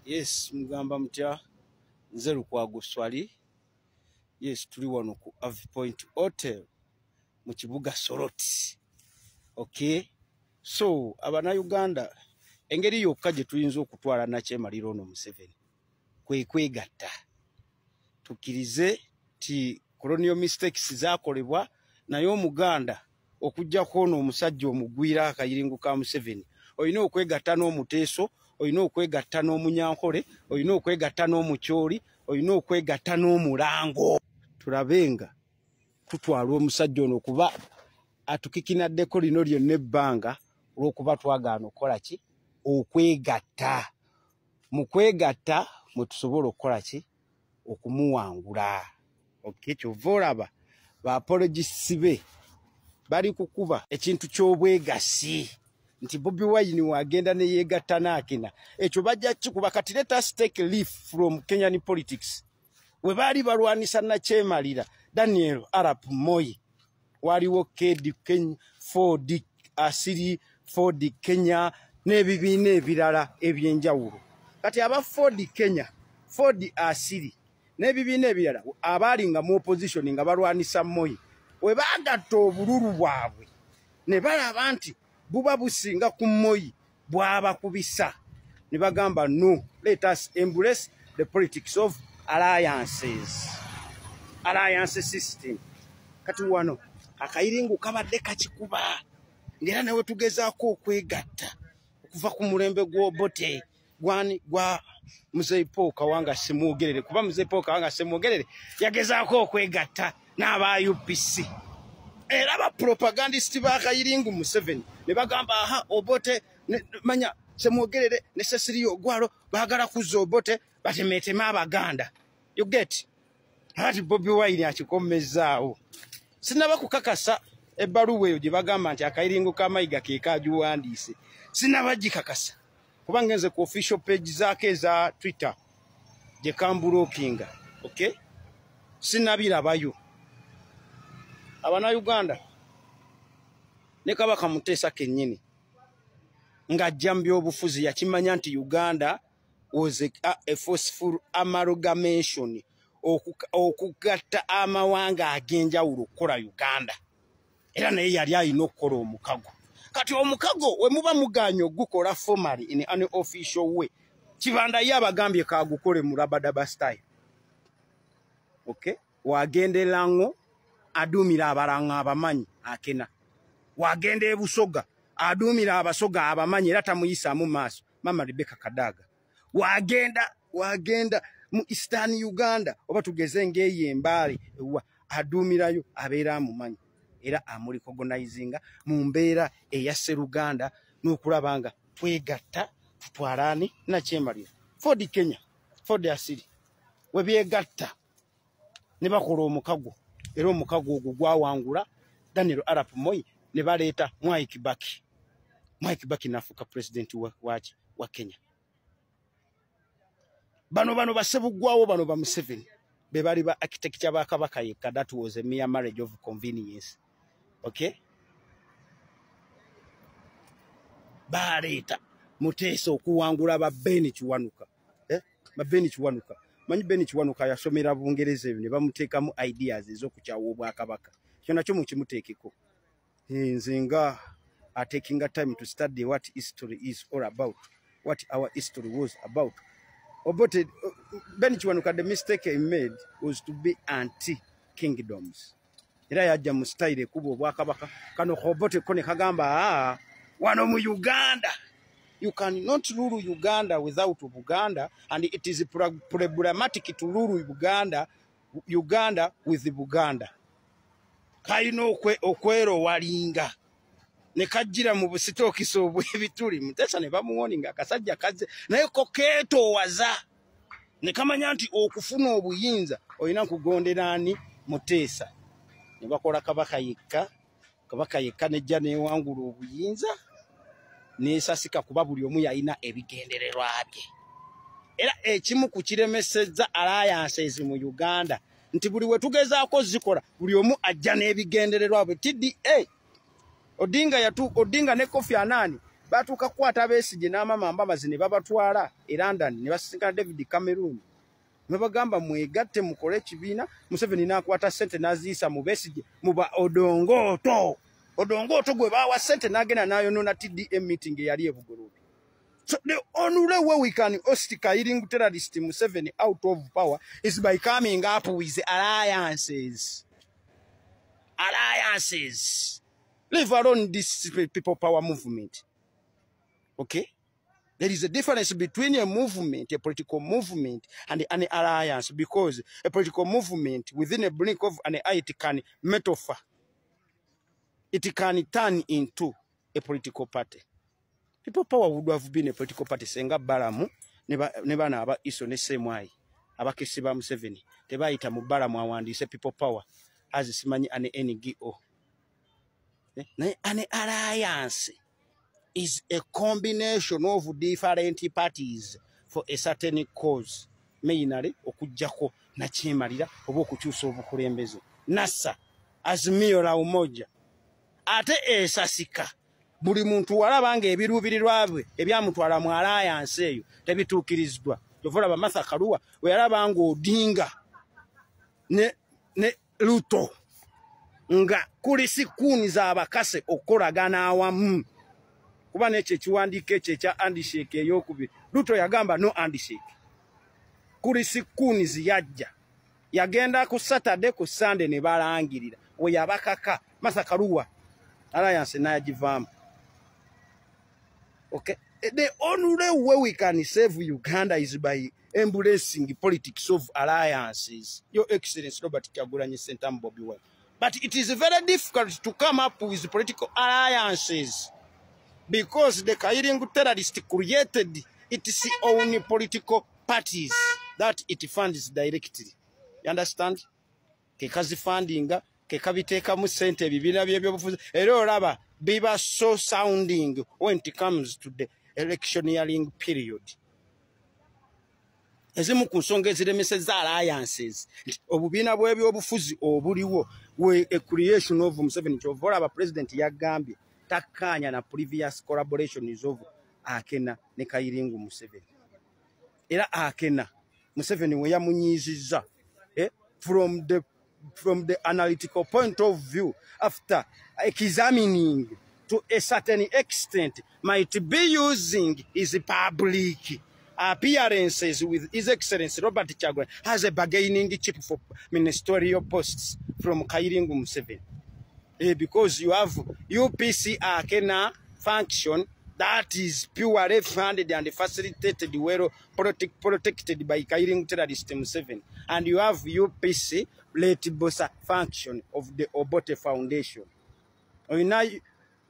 Yes, mugamba mutya nze Lukwago Swali. Yes, tuli wano ku Ave Point Hotel mu kibuga Soroti. Okay. So, abana Uganda engeri yokka gye tuyinza okutwala Nakyemalira ono Museveni kwe kwegatta. Tukirize ti colonial mistakes zakolebwa naye Omuganda okujjako ono omusajja omugwira akayiringo ka Museveni. Oyina okwegatta n'Omuteeso, oyina okwegatta n'Omunyankole, oyina okwegatta n'Omukyoli, oyina okwegatta n'Omulango. Tulabenga tutwala omusajja ono kuba atukikinaddeko lino lyonna ebbanga olw'okuba twagaana okukola ki? Okwegatta. Mu kwegatta mwe tusobola okukola ki? Okumuwangula. Okay, kyova olaba ba apologists be bali kukuba ekintu ky'obwegasi nti Bobi Wine wagenda ne yeegatta n'Akena. Ekyo bajja kikuba kati let us take a leaf from Kenyan politics. We bali balwanisa Nakyemalira Daniel Arap Moi waliwo Kedi Kenya Ford Asiri Ford Kenya n'ebibiina ebirala ebyenjawulo. Kati aba Ford Kenya Ford Asiri n'ebibiina ebirala abaali nga mu opposition nga balwanisa Moi we bagatta obululu bwabwe ne balaba nti buba businga ku Moi bwaba kubisa ne bagamba no, let us embrace the politics of alliance system. Kati wano akayiringo kabadde kakikuba ngera nawe tugezaako okwegatta okuva ku mulembe gw'Obote gwa Mzee Paul Kawanga Ssemwogerere kuba Mzee Paul Kawanga Ssemwogerere yagezaako okwegatta n'aba UPC. Era aba propagandist ba Kayiringo Museveni ne bagamba aha Obote manya Ssemwogerere ne Cecily Ogwalo baagala kuzza Obote batemetema Abaganda. You get? Hati Bobi Wine akikommezaawo. Sinaba kukakasa ebbaluwa eyo gye bagamba nti akayiringo k'amayiga ke kaagiwandiise. Sinaba gikakasa. Kuba ngenze ku official page zaake za Twitter gye kambulookinga. Okay? Sinabirabayo. Abana Uganda ne Kabaka Muteesa kennyini ng'ajja mu by'obufuzi yakimanya nti Uganda was a forceful amalgamation okugatta amawanga ag'enjawulo okukola Uganda. Era naye yali alina okukola omukago. Kati omukago we muba muganya ogukola formally in an official way. Kibanda ye abagambye kaagukole mu Rabadaba style. Okay? Wagenda ngo adumira abalanga abamanyi Akena. Wagenda e Busoga adumira abasoga abamanyi era tamuyisa mu maaso Mama Rebecca Kadaga. Wagenda mu Eastern Uganda oba tugeze ng'eye Mbale adumirayo abeera amumanyi era amulicognizinga mu mbeera eya Sseruganda n'okulabanga twegatta tutwalani Nakyemalira. Ford Kenya Ford Asiri we byegatta ne bakola omukago era omukago ogwo gwawangula Daniel Arap Moi ne baleeta Mwai Kibaki. Mwai Kibaki nafuka president wa Kenya. Bano basebugwawo bano ba Museveni be bali ba architecture ba Kabaka yekka. That was a mere marriage of convenience. Okay? Baleeta Muteesa okuwangula ba Beni Kiwanuka. Ba Beni Kiwanuka. Manyi Beni Kiwanuka yasomera Bungereza ne bamuteekamu ideas ez'okukyawa Obwakabaka. Kyo nakyo mukimuteekeko. Nzinga are taking a time to study what history is all about, what our history was about. Obote Beni Kiwanuka, the mistake he made was to be anti-kingdoms. Era yajja mu style kubo Obwakabaka kano Obote kone kagamba wano mu Uganda. You cannot rule Uganda without Buganda, and it is problematic to rule Uganda with Buganda. Kayino okwero walinga ne kajjira mu busitookiso obw'ebituli Muteesa ne bamuwoninga akasajja kaze naye kokeeto waza ne kamanya nti okufuna obuyinza olina kugonderani Muteesa ne bakola Kabaka yekka nejja neewangula obuyinza n'esasika kuba buli omu yalina ebigendererwa bye. Era ekimu ku kiremesezza alliances mu Uganda nti buli we tugezaako zikola buli omu ajja n'ebigendererwa bwe. TDA Odinga ne Kofi Annan batuuka kukwata Besigye n'amama Mbamazi ne babatwala e London ne basisinkana David Cameron ne bagamba mwegatte mukole ekibiina. Museveni n'akwata ssente n'aziisa mu Besigye muba Odongoto gwe baawa ssente n'agenda n'ayonoona TDM meeting eyali e Bugolobi. So the only way we can host Kairingu terrorist Museveni out of power is by coming up with alliances. Leave alone this people power movement. Okay? There is a difference between a movement, a political movement, and an alliance, because a political movement within a blink of an eye, it can metaphor. It can turn into a political party. People power would have been a political party. Senga Baramu, never na aba iso ne semwai. Abakesiba Museveni. Teba ita mu Baramu awandi se people power. As simanyi ane NGO. An alliance is a combination of different parties for a certain cause. Mainly okujjako na kyemalira oba okukyusa obukulembeze. NASA Azimio la Umoja. Ate esasika. Buli muntu walabanga ebiruubirirwa bwe ebyamutwala mu alliance eyo tebituukirizibwa. Tovola ba Martha Karua we yalabanga Odinga ne Ruto nga kuli sikuni za abakase okolagana awamu. Kuba n'ekyo ekiwandiiko ekyo ekya handshake ey'okubiri. Ruto yagamba no handshake. Kuli sikuni ziyajja. Yagenda ku Saturday ku Sunday ne balangirira. We yabakaka Martha Karua alliance n'agivaamu. Okay, the only way we can save Uganda is by embracing politics of alliances. Your Excellency Robert Kyagulanyi Ssentamu Bobi Wine. But it is very difficult to come up with political alliances because the Kairingu terrorist created its own political parties that it funds directly. You understand? Kekazi fundinga, kekabiteka mu sente bibina by'ebyobufuzi. Era olaba biba so sounding when it comes to the electioneering period. Ezimu ku nsonga eziremeseza alliances obubiina bw'ebyobufuzi obuliwo a creation of Museveni kyova olaba president yagambye takkaanya na previous collaborations of Akena ne Kairingu Museveni. Era Akena Museveni we yamunyiizizza from the analytical point of view, after examining to a certain extent, might be using his public appearances with His Excellency Robert Kyagulanyi as a bargaining chip for ministerial posts from Kairingu Museveni. Because you have UPC Akena function that is purely funded and facilitated, well protected by Kairingu terrorist Museveni. And you have UPC Late Bosa function of the Obote Foundation.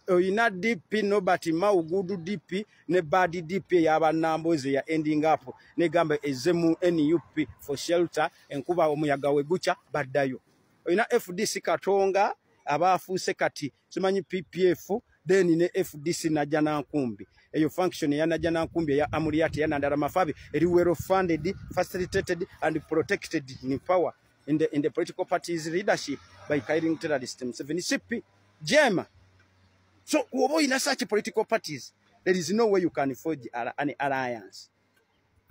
Oyina DP nobati maugudu DP ne badi DP yaba namboze ya ending up ne gamba ezemu NUP for shelter enkuba omuyaga wegucha baddayo. Oyina FDC Katonga abafuuse kati simanyi PPF then ne FDC najana nkumbi. Eyo function ya najana nkumbi ya Amuriati ya Nandara Mafabi eri well funded, facilitated and protected in power in the political party's leadership by Kairingu terrorist Museveni CP Jema. So in such political parties, there is no way you can forge an alliance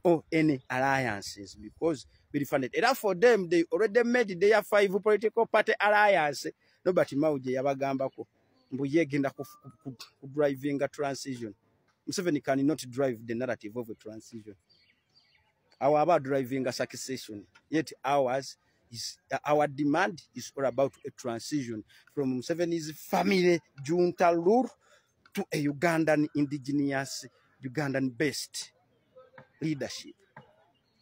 or any alliances because we funded. And for them, they already made their 5 political party alliance. Nobody mauje yabagamba ko mbuye genda ku driving a transition. Museveni cannot drive the narrative of a transition. Our driving a succession. Yet our demand is all about a transition from Museveni's family junta rule to a Ugandan indigenous, Ugandan-based leadership.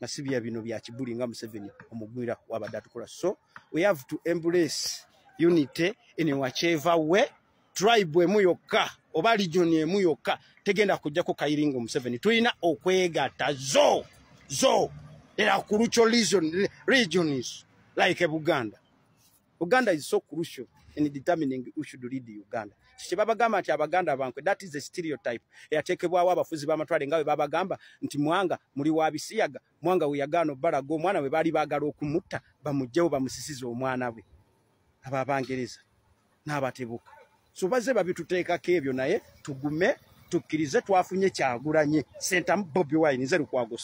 Nasibia bino bya kibulinga Museveni omugwira wabadatukola. So we have to embrace unity in whichever way. Tribe emu yokka oba region emu yokka tegenda kujja ku Kairingu Museveni. Tulina okwegatta zo era crucial regions like Uganda. Uganda is so crucial in determining who should lead Uganda. Chibabagamba nti abaganda bankwe, that is a stereotype. Eyatekebwawo abafuzi b'amatwale nga bwe babagamba nti Mwanga muli wa bisiyaga, Mwanga we yagano balago omwana we bali baagala okumutta bamugyewo bamusisize omwana we. Ababangereza n'abatebuka. So baze babituteekako ebyo naye tugume tukkirize twafunye Kyagulanyi Sentamu Bobi Wine nze Lukwago